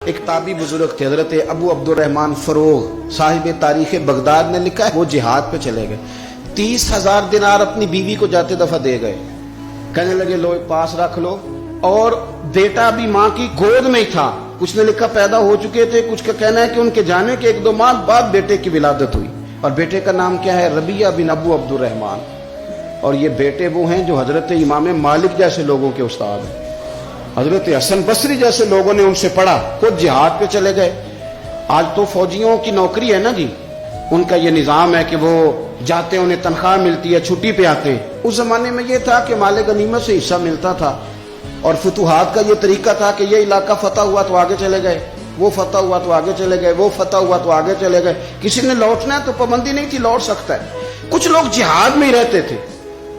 ایک تابعی بزرگ تھے حضرت ابو عبدالرحمن فروغ صاحب تاریخ بغداد نے لکھا ہے وہ جہاد پہ چلے گئے 30,000 دینار اپنی بیوی کو جاتے دفعہ دے گئے, کہنے لگے لو پاس رکھ لو, اور بیٹا بھی ماں کی گود میں ہی تھا, کچھ نے لکھا پیدا ہو چکے تھے, کچھ کا کہنا ہے کہ ان کے جانے کے 1-2 ماہ بعد بیٹے کی ولادت ہوئی, اور بیٹے کا نام کیا ہے ربیعہ بن ابو عبدالرحمن, اور یہ بیٹے وہ ہیں جو حضرت امام مالک جیسے لوگوں کے استاد ہیں, حضرت حسن بصری جیسے لوگوں نے ان سے پڑھا, خود جہاد پہ چلے گئے. آج تو فوجیوں کی نوکری ہے نا جی, ان کا یہ نظام ہے کہ وہ جاتے ہیں انہیں تنخواہ ملتی ہے, چھٹی پہ آتے ہیں. اس زمانے میں یہ تھا کہ مال غنیمت سے حصہ ملتا تھا, اور فتوحات کا یہ طریقہ تھا کہ یہ علاقہ فتح ہوا تو آگے چلے گئے, وہ فتح ہوا تو آگے چلے گئے, وہ فتح ہوا تو آگے چلے گئے. کسی نے لوٹنا ہے تو پابندی نہیں تھی, لوٹ سکتا ہے. کچھ لوگ جہاد میں ہی رہتے تھے.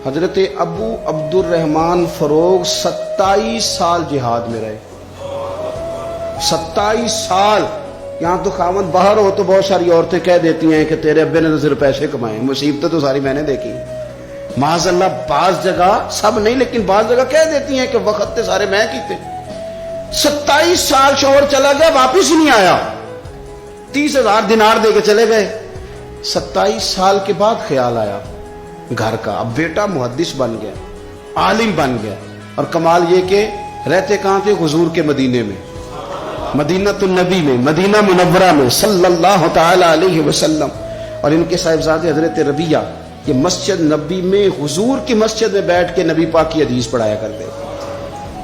حضرت ابو عبدالرحمن فروغ 27 سال جہاد میں رہے, 27 سال. یہاں تو خاوند باہر ہو تو بہت ساری عورتیں کہہ دیتی ہیں کہ تیرے ابے نے صرف پیسے کمائے, مصیبتیں تو ساری میں نے دیکھی. معاذ اللہ بعض جگہ, سب نہیں لیکن بعض جگہ کہہ دیتی ہیں کہ وقت تے سارے میں کیتے. 27 سال شوہر چلا گیا, واپس ہی نہیں آیا, 30,000 دینار دے کے چلے گئے. 27 سال کے بعد خیال آیا گھر کا, اب بیٹا محدث بن گیا, عالم بن گیا, اور کمال یہ کہ رہتے کہاں تھے, حضور کے مدینے میں, مدینہ النبی میں, مدینہ منورہ میں صلی اللہ تعالی علیہ وسلم. اور ان کے صاحبزادے حضرت ربیعہ یہ مسجد نبی میں, حضور کی مسجد میں بیٹھ کے نبی پاک کی حدیث پڑھایا کرتے.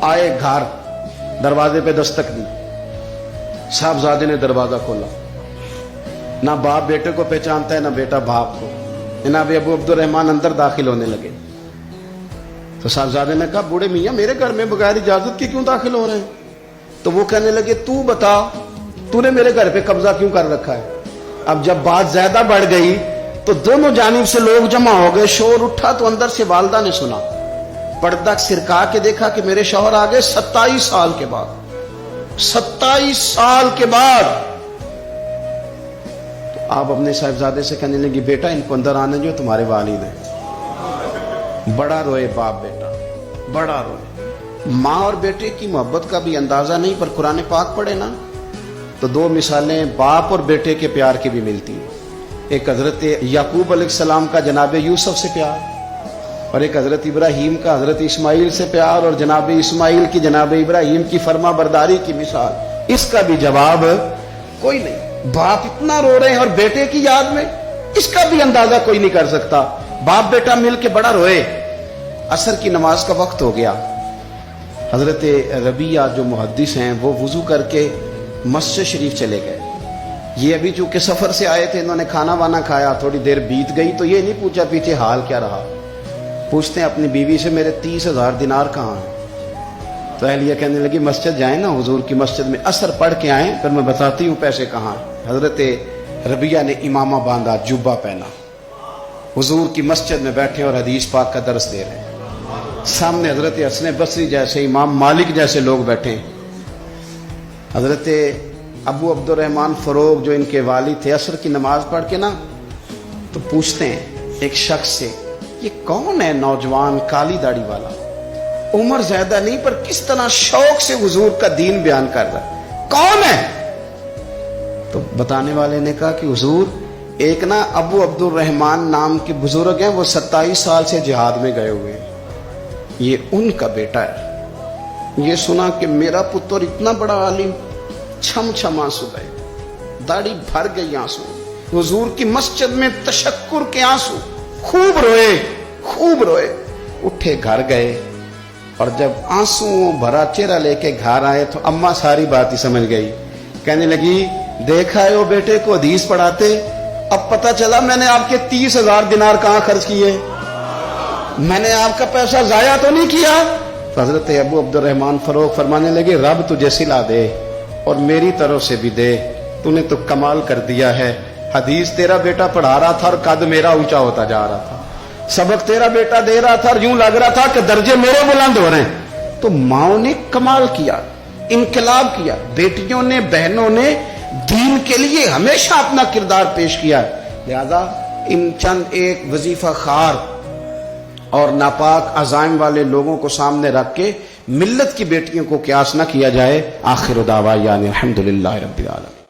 آئے گھر, دروازے پہ دستک دی, صاحبزادے نے دروازہ کھولا. نہ باپ بیٹے کو پہچانتا ہے نہ بیٹا باپ کو. جناب ابو عبدالرحمن اندر داخل ہونے لگے تو صاحبزادے نے کہا بوڑھے میاں میرے گھر میں بغیر اجازت کے کیوں داخل ہو رہے ہیں؟ تو وہ کہنے لگے تو بتا, تو نے میرے گھر پہ قبضہ کیوں کر رکھا ہے؟ اب جب بات زیادہ بڑھ گئی تو دونوں جانب سے لوگ جمع ہو گئے, شور اٹھا تو اندر سے والدہ نے سنا, پردہ سرکا کے دیکھا کہ میرے شوہر آ گئے 27 سال کے بعد, 27 سال کے بعد. تو آپ اپنے صاحبزادے سے کہنے لگی بیٹا ان کو اندر آنے جو, تمہارے والد ہیں. بڑا روئے باپ بیٹا, بڑا روئے. ماں اور بیٹے کی محبت کا بھی اندازہ نہیں, پر قرآن پاک پڑھے نا تو 2 مثالیں باپ اور بیٹے کے پیار کی بھی ملتی ہیں. ایک حضرت یعقوب علیہ السلام کا جناب یوسف سے پیار, اور ایک حضرت ابراہیم کا حضرت اسماعیل سے پیار, اور جناب اسماعیل کی جناب ابراہیم کی فرما برداری کی مثال. اس کا بھی جواب کوئی نہیں. باپ اتنا رو رہے ہیں اور بیٹے کی یاد میں, اس کا بھی اندازہ کوئی نہیں کر سکتا. باپ بیٹا مل کے بڑا روئے. عصر کی نماز کا وقت ہو گیا. حضرت ربیعہ جو محدث ہیں وہ وضو کر کے مسجد شریف چلے گئے. یہ ابھی چونکہ سفر سے آئے تھے, انہوں نے کھانا وانا کھایا, تھوڑی دیر بیت گئی تو یہ نہیں پوچھا پیچھے حال کیا رہا. پوچھتے ہیں اپنی بیوی سے میرے 30,000 دینار کہاں ہیں؟ تو اہلیہ کہنے لگی مسجد جائیں نا, حضور کی مسجد میں عصر پڑھ کے آئیں, پھر میں بتاتی ہوں پیسے کہاں ہیں. حضرت ربیعہ نے امامہ باندھا, جبہ پہنا, حضور کی مسجد میں بیٹھے اور حدیث پاک کا درس دے رہے ہیں. سامنے حضرت حسن بصری جیسے, امام مالک جیسے لوگ بیٹھے. حضرت ابو عبدالرحمن فروغ جو ان کے والد تھے, عصر کی نماز پڑھ کے نا تو پوچھتے ہیں ایک شخص سے یہ کون ہے نوجوان کالی داڑھی والا, عمر زیادہ نہیں پر کس طرح شوق سے حضور کا دین بیان کر رہا ہے, کون ہے؟ تو بتانے والے نے کہا کہ حضور ایک نا ابو عبدالرحمن نام کے بزرگ ہیں, وہ 27 سال سے جہاد میں گئے ہوئے ہیں, یہ ان کا بیٹا ہے. یہ سنا کہ میرا پتر اتنا بڑا عالم, چھم چھم آنسو گئے, داڑھی بھر گئی آنسو. حضور کی مسجد میں تشکر کے آنسو, خوب روئے, خوب روئے. اٹھے گھر گئے, اور جب آنسو بھرا چہرہ لے کے گھر آئے تو اماں ساری بات ہی سمجھ گئی. کہنے لگی دیکھا ہے وہ بیٹے کو حدیث پڑھاتے, اب پتہ چلا میں نے آپ کے 30,000 دینار کہاں خرچ کیے, میں نے آپ کا پیسہ ضائع تو نہیں کیا. تو حضرت ابو عبدالرحمن فروغ فرمانے لگے رب تجھے صلہ دے اور میری طرف سے بھی دے, تو نے تو کمال کر دیا ہے. حدیث تیرا بیٹا پڑھا رہا تھا اور قد میرا اونچا ہوتا جا رہا تھا, سبق تیرا بیٹا دے رہا تھا اور یوں لگ رہا تھا کہ درجے میرے بلند ہو رہے ہیں. تو ماؤں نے کمال کیا, انقلاب کیا. بیٹیوں نے, بہنوں نے دین کے لیے ہمیشہ اپنا کردار پیش کیا. لہذا ان چند ایک وظیفہ خار اور ناپاک عزائم والے لوگوں کو سامنے رکھ کے ملت کی بیٹیوں کو قیاس نہ کیا جائے. آخر دعوانا الحمدللہ رب العالمین.